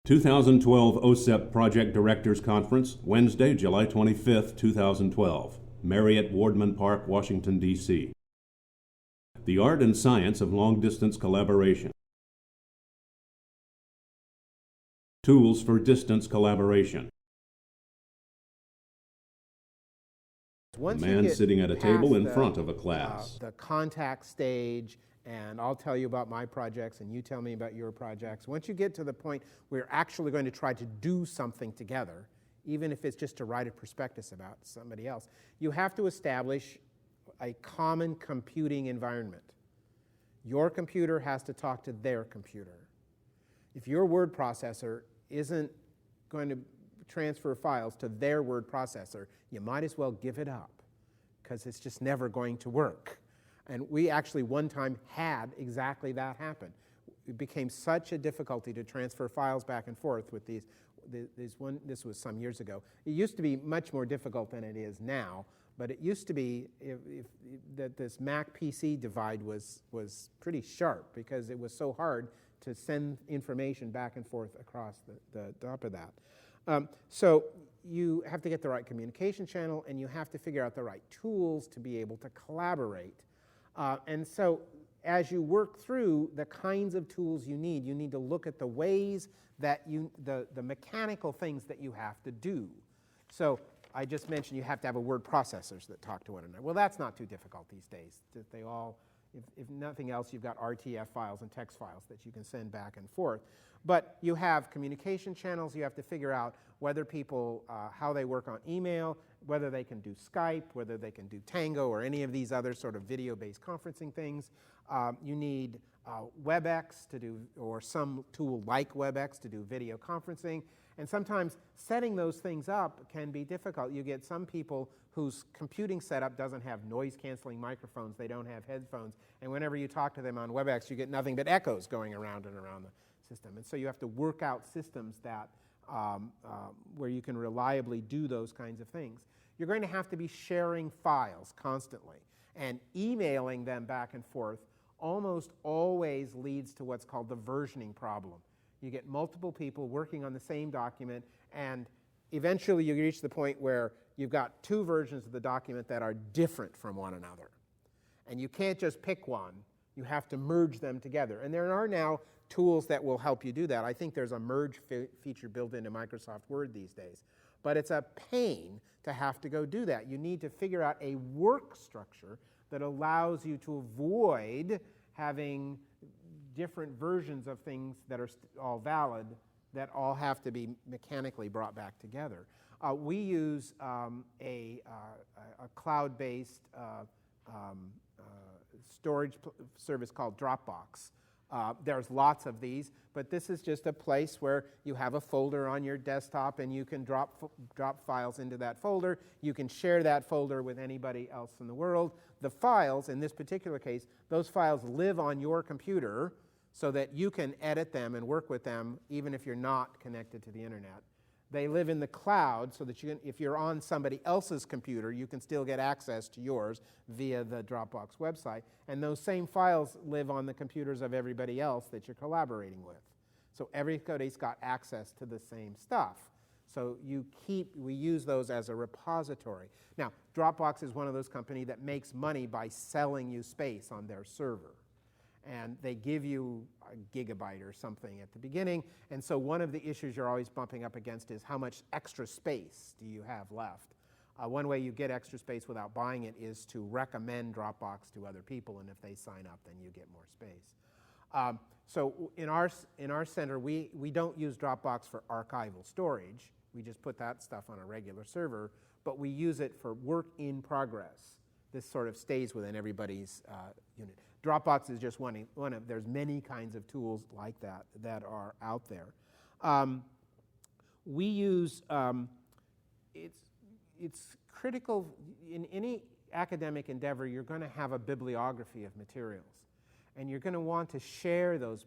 2012 OSEP Project Directors Conference, Wednesday, July 25th, 2012. Marriott Wardman Park, Washington, D.C. The Art and Science of Long-Distance Collaboration. Tools for Distance Collaboration. A man sitting at a table in front of a class. The contact stage, and I'll tell you about my projects and you tell me about your projects. Once you get to the point where you're actually going to try to do something together, even if it's just to write a prospectus about somebody else, you have to establish a common computing environment. Your computer has to talk to their computer. If your word processor isn't going to transfer files to their word processor, you might as well give it up, because it's just never going to work. And we actually one time had exactly that happen. It became such a difficulty to transfer files back and forth with these this was some years ago. It used to be much more difficult than it is now, but it used to be that this Mac PC divide was pretty sharp, because it was so hard to send information back and forth across the top of that. So you have to get the right communication channel, and you have to figure out the right tools to be able to collaborate. And so as you work through the kinds of tools you need to look at the ways that the mechanical things that you have to do. So I just mentioned you have to have a word processors that talk to one another. Well, that's not too difficult these days. They all, if nothing else, you've got RTF files and text files that you can send back and forth. But you have communication channels. You have to figure out whether people, how they work on email, whether they can do Skype, whether they can do Tango or any of these other sort of video-based conferencing things. You need WebEx to do, or some tool like WebEx to do video conferencing. And sometimes setting those things up can be difficult. You get some people whose computing setup doesn't have noise-canceling microphones. They don't have headphones. And whenever you talk to them on WebEx, you get nothing but echoes going around and around the system. And so you have to work out systems that where you can reliably do those kinds of things. You're going to have to be sharing files constantly, and emailing them back and forth almost always leads to what's called the versioning problem. You get multiple people working on the same document, and eventually you reach the point where you've got two versions of the document that are different from one another. And you can't just pick one. You have to merge them together. And there are now tools that will help you do that. I think there's a merge feature built into Microsoft Word these days. But it's a pain to have to go do that. You need to figure out a work structure that allows you to avoid having different versions of things that are all valid, that all have to be mechanically brought back together. We use a cloud-based storage service called Dropbox. There's lots of these, but this is just a place where you have a folder on your desktop, and you can drop files into that folder. You can share that folder with anybody else in the world. The files, in this particular case, those files live on your computer so that you can edit them and work with them even if you're not connected to the internet. They live in the cloud so that you can, if you're on somebody else's computer, you can still get access to yours via the Dropbox website. And those same files live on the computers of everybody else that you're collaborating with. So everybody's got access to the same stuff. So we use those as a repository. Now, Dropbox is one of those companies that makes money by selling you space on their server. And they give you a gigabyte or something at the beginning. And so one of the issues you're always bumping up against is how much extra space do you have left? One way you get extra space without buying it is to recommend Dropbox to other people, and if they sign up, then you get more space. So in our center, we don't use Dropbox for archival storage. We just put that stuff on a regular server, but we use it for work in progress. This sort of stays within everybody's unit. Dropbox is just one of, there's many kinds of tools like that are out there. We use, it's critical in any academic endeavor. You're going to have a bibliography of materials, and you're going to want to share those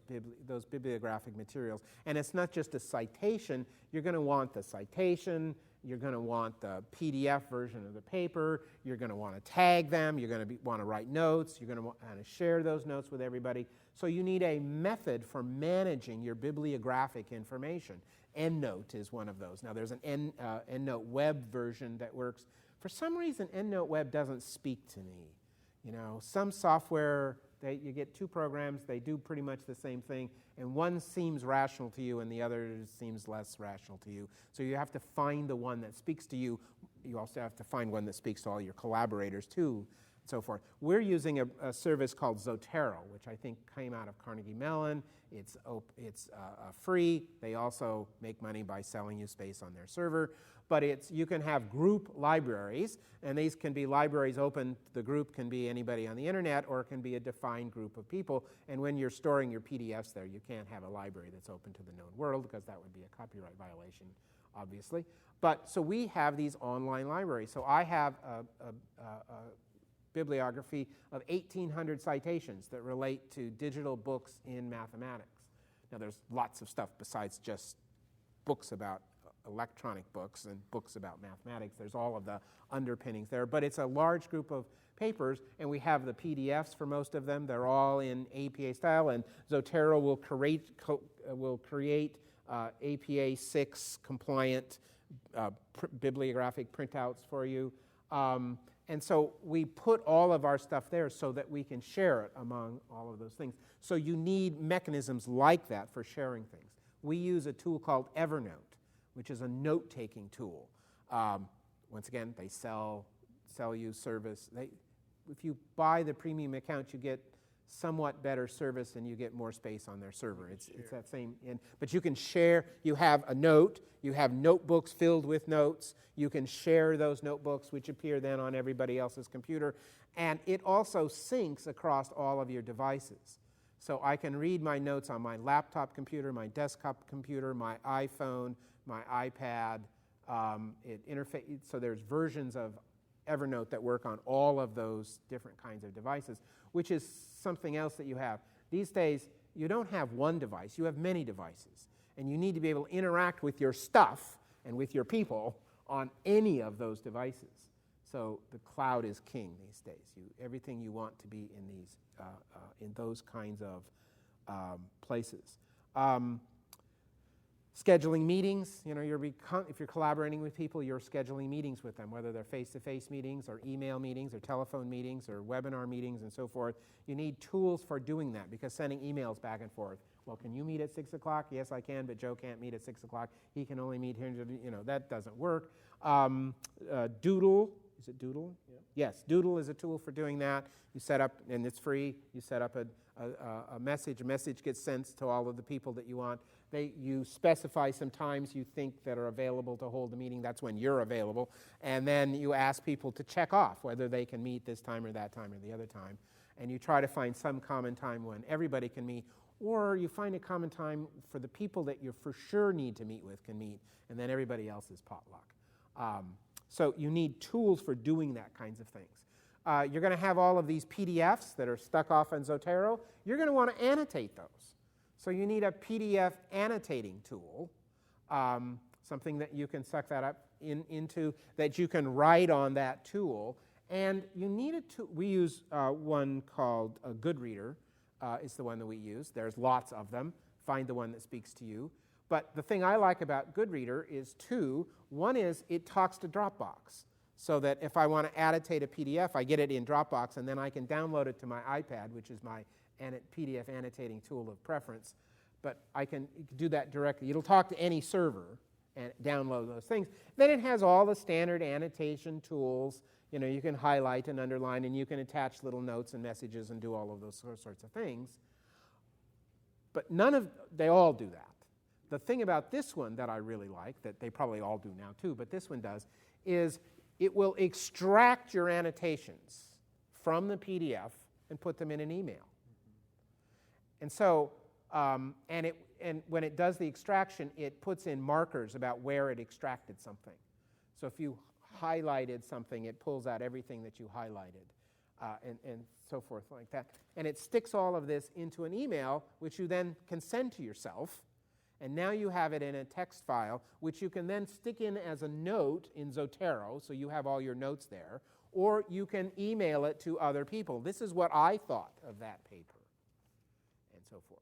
bibliographic materials. And it's not just a citation. You're going to want the citation You're going to want the PDF version of the paper. You're going to want to tag them. You're going to want to write notes. You're going to want to share those notes with everybody. So you need a method for managing your bibliographic information. EndNote is one of those. Now there's an EndNote web version that works. For some reason, EndNote web doesn't speak to me. You know, some software, you get two programs, they do pretty much the same thing, and one seems rational to you and the other seems less rational to you. So you have to find the one that speaks to you. You also have to find one that speaks to all your collaborators too, and so forth. We're using a service called Zotero, which I think came out of Carnegie Mellon. It's free. They also make money by selling you space on their server. But you can have group libraries, and these can be libraries open. The group can be anybody on the internet, or it can be a defined group of people. And when you're storing your PDFs there, you can't have a library that's open to the known world, because that would be a copyright violation, obviously. But so we have these online libraries. So I have a bibliography of 1,800 citations that relate to digital books in mathematics. Now there's lots of stuff besides just books about electronic books and books about mathematics. There's all of the underpinnings there, but it's a large group of papers, and we have the PDFs for most of them. They're all in APA style, and Zotero will create APA 6 compliant bibliographic printouts for you. And so we put all of our stuff there so that we can share it among all of those things. So you need mechanisms like that for sharing things. We use a tool called Evernote, which is a note-taking tool. Once again, they sell you service. If you buy the premium account, you get somewhat better service and you get more space on their server. It's that same, but you can share. You have a note. You have notebooks filled with notes. You can share those notebooks, which appear then on everybody else's computer. And it also syncs across all of your devices. So I can read my notes on my laptop computer, my desktop computer, my iPhone, my iPad. So there's versions of Evernote that work on all of those different kinds of devices, which is something else that you have. These days, you don't have one device, you have many devices. And you need to be able to interact with your stuff and with your people on any of those devices. So the cloud is king these days. Everything you want to be in those kinds of places. Scheduling meetings, if you're collaborating with people, you're scheduling meetings with them, whether they're face-to-face meetings or email meetings or telephone meetings or webinar meetings and so forth. You need tools for doing that, because sending emails back and forth. Well, can you meet at 6 o'clock? Yes, I can, but Joe can't meet at 6 o'clock. He can only meet here, that doesn't work. Doodle, is it Doodle? Yeah. Yes, Doodle is a tool for doing that. You set up, and it's free, you set up a message. A message gets sent to all of the people that you want. You specify some times you think that are available to hold the meeting. That's when you're available. And then you ask people to check off whether they can meet this time or that time or the other time. And you try to find some common time when everybody can meet, or you find a common time for the people that you for sure need to meet with can meet, and then everybody else is potluck. So you need tools for doing that kinds of things. You're going to have all of these PDFs that are stuck off in Zotero. You're going to want to annotate those. So you need a PDF annotating tool, something that you can suck that up into, that you can write on that tool. And you need we use one called a Goodreader, is the one that we use. There's lots of them. Find the one that speaks to you. But the thing I like about Goodreader is two. One is it talks to Dropbox, so that if I want to annotate a PDF, I get it in Dropbox, and then I can download it to my iPad, which is my PDF annotating tool of preference. But you can do that directly. It'll talk to any server and download those things. Then it has all the standard annotation tools. You can highlight and underline, and you can attach little notes and messages and do all of those sorts of things. But they all do that. The thing about this one that I really like, that they probably all do now too, but this one does, is it will extract your annotations from the PDF and put them in an email. And so, and when it does the extraction, it puts in markers about where it extracted something. So if you highlighted something, it pulls out everything that you highlighted, and so forth like that. And it sticks all of this into an email, which you then can send to yourself. And now you have it in a text file, which you can then stick in as a note in Zotero, so you have all your notes there, or you can email it to other people. This is what I thought of that paper, and so forth.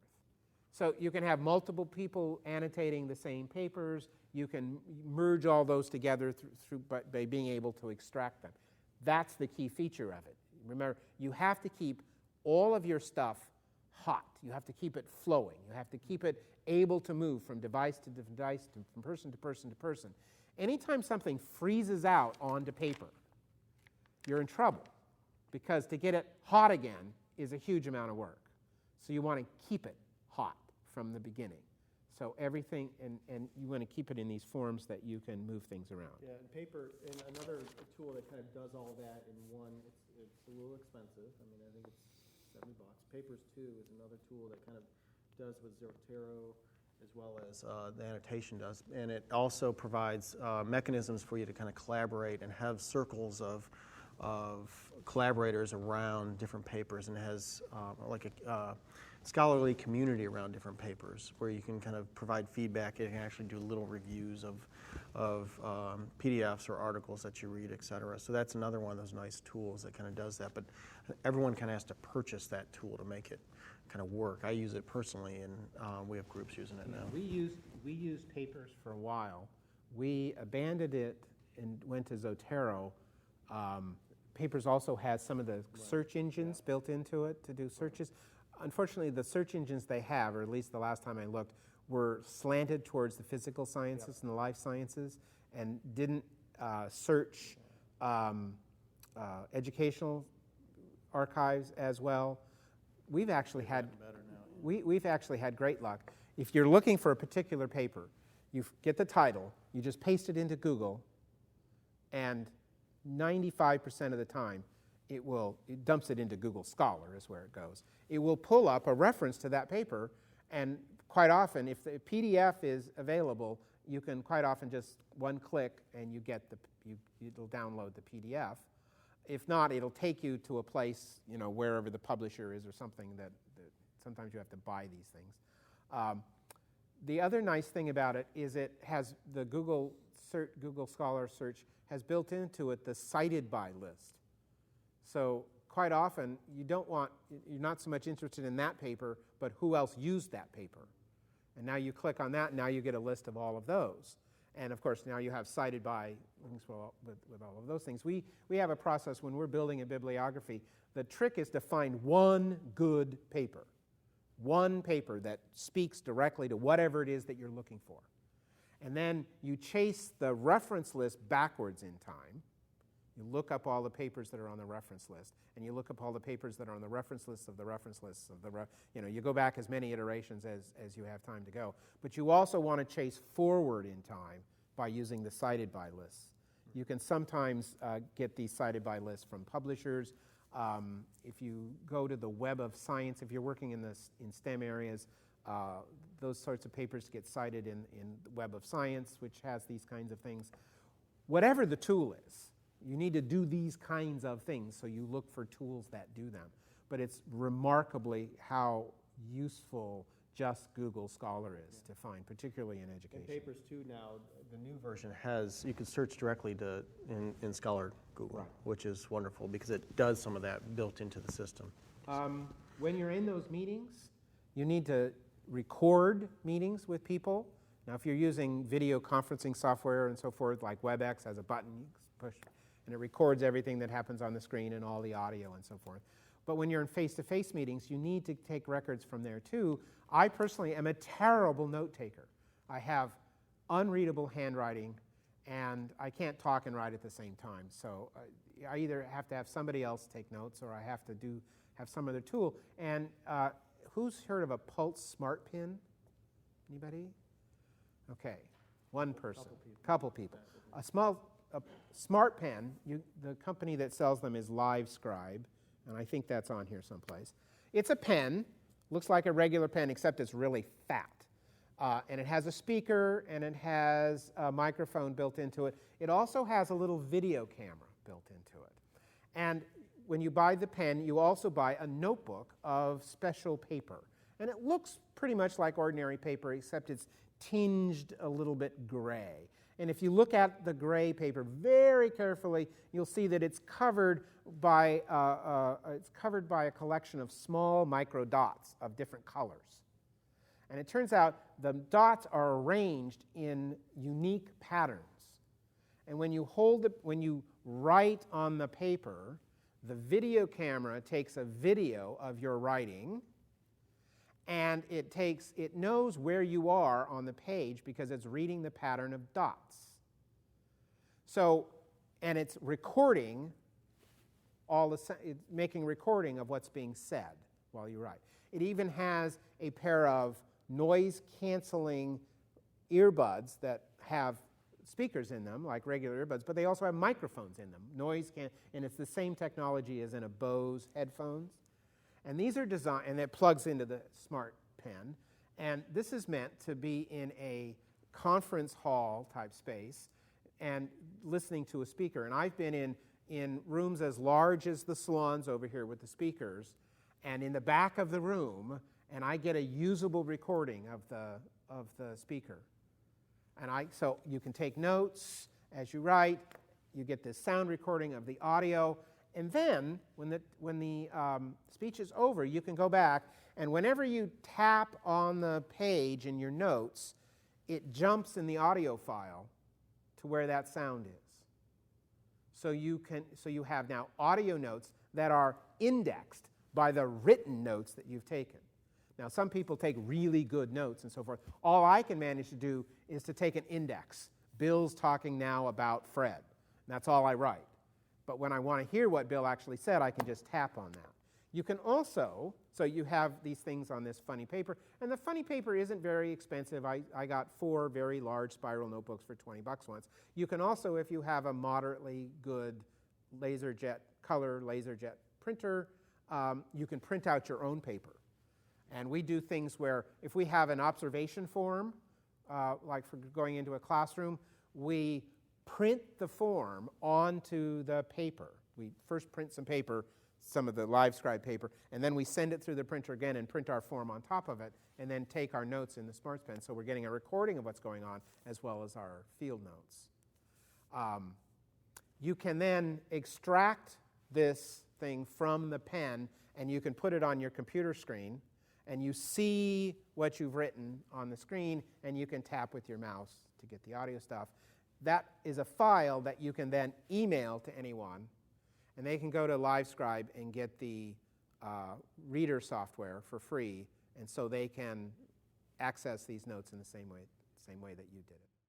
So you can have multiple people annotating the same papers. You can merge all those together by being able to extract them. That's the key feature of it. Remember, you have to keep all of your stuff hot. You have to keep it flowing. You have to keep it able to move from device to device, from person to person to person. Anytime something freezes out onto paper, you're in trouble, because to get it hot again is a huge amount of work. So you want to keep it hot from the beginning. So everything, and you want to keep it in these forms that you can move things around. Yeah, and paper, and another tool that kind of does all that in one, it's a little expensive. I mean, I think it's $70. Papers 2 is another tool that kind of does what Zotero as well as the annotation does. And it also provides mechanisms for you to kind of collaborate and have circles of collaborators around different papers, and has like a scholarly community around different papers where you can kind of provide feedback. You can actually do little reviews of PDFs or articles that you read, et cetera. So that's another one of those nice tools that kind of does that. But everyone kind of has to purchase that tool to make it kind of work. I use it personally, and we have groups using it now. We used papers for a while. We abandoned it and went to Zotero. Papers also has some of the search engines built into it to do searches. Unfortunately, the search engines they have, or at least the last time I looked, were slanted towards the physical sciences and the life sciences, and didn't search educational archives as well. We've actually had we've actually had great luck. If you're looking for a particular paper, you get the title, you just paste it into Google, and 95% of the time, it dumps it into Google Scholar is where it goes. It will pull up a reference to that paper, and quite often, if the PDF is available, you can quite often just one click and you get it'll download the PDF. If not, it'll take you to a place, wherever the publisher is or something that sometimes you have to buy these things. The other nice thing about it is it has the Google Scholar search has built into it the cited by list. So quite often you're not so much interested in that paper, but who else used that paper. And now you click on that, and now you get a list of all of those. And of course, now you have cited by links with all of those things. We have a process when we're building a bibliography. The trick is to find one good paper, one paper that speaks directly to whatever it is that you're looking for. And then you chase the reference list backwards in time. You look up all the papers that are on the reference list, and you look up all the papers that are on the reference lists of the reference lists of you go back as many iterations as you have time to go. But you also want to chase forward in time by using the cited by lists. You can sometimes get these cited by lists from publishers. If you go to the Web of Science, if you're working in STEM areas, those sorts of papers get cited in the Web of Science, which has these kinds of things. Whatever the tool is, you need to do these kinds of things, so you look for tools that do them. But it's remarkably how useful just Google Scholar is to find, particularly in education. In Papers 2 now, the new version you can search directly in Scholar Google, right, which is wonderful because it does some of that built into the system. When you're in those meetings, you need to record meetings with people. Now, if you're using video conferencing software and so forth, like WebEx has a button you push, and it records everything that happens on the screen and all the audio and so forth. But when you're in face-to-face meetings, you need to take records from there too. I personally am a terrible note taker. I have unreadable handwriting, and I can't talk and write at the same time. So I either have to have somebody else take notes, or I have to have some other tool. And who's heard of a Pulse Smart Pen? Anybody? Okay, one person, couple people. A Smart Pen, the company that sells them is LiveScribe, and I think that's on here someplace. It's a pen, looks like a regular pen, except it's really fat. And it has a speaker, and it has a microphone built into it. It also has a little video camera built into it. And when you buy the pen, you also buy a notebook of special paper. And it looks pretty much like ordinary paper, except it's tinged a little bit gray. And if you look at the gray paper very carefully, you'll see that it's covered by a collection of small micro dots of different colors. And it turns out the dots are arranged in unique patterns. And when you write on the paper, the video camera takes a video of your writing, and it knows where you are on the page because it's reading the pattern of dots. So, and it's recording it's making recording of what's being said while you write. It even has a pair of noise-canceling earbuds that have speakers in them, like regular earbuds, but they also have microphones in them. And it's the same technology as in a Bose headphones. And these are designed, and it plugs into the smart pen. And this is meant to be in a conference hall type space and listening to a speaker. And I've been in rooms as large as the salons over here with the speakers, and in the back of the room, and I get a usable recording of the speaker. And so you can take notes as you write. You get this sound recording of the audio. And then, when the speech is over, you can go back, and whenever you tap on the page in your notes, it jumps in the audio file to where that sound is. So you have now audio notes that are indexed by the written notes that you've taken. Now, some people take really good notes and so forth. All I can manage to do is to take an index. Bill's talking now about Fred. And that's all I write. But when I want to hear what Bill actually said, I can just tap on that. You can also, so you have these things on this funny paper. And the funny paper isn't very expensive. I got 4 very large spiral notebooks for $20 once. You can also, if you have a moderately good color laserjet printer, you can print out your own paper. And we do things where if we have an observation form, like for going into a classroom, we print the form onto the paper. We first print some paper, some of the LiveScribe paper, and then we send it through the printer again and print our form on top of it, and then take our notes in the Smarts Pen. So we're getting a recording of what's going on as well as our field notes. You can then extract this thing from the pen, and you can put it on your computer screen, and you see what you've written on the screen, and you can tap with your mouse to get the audio stuff. That is a file that you can then email to anyone, and they can go to LiveScribe and get the reader software for free, and so they can access these notes in the same way that you did it.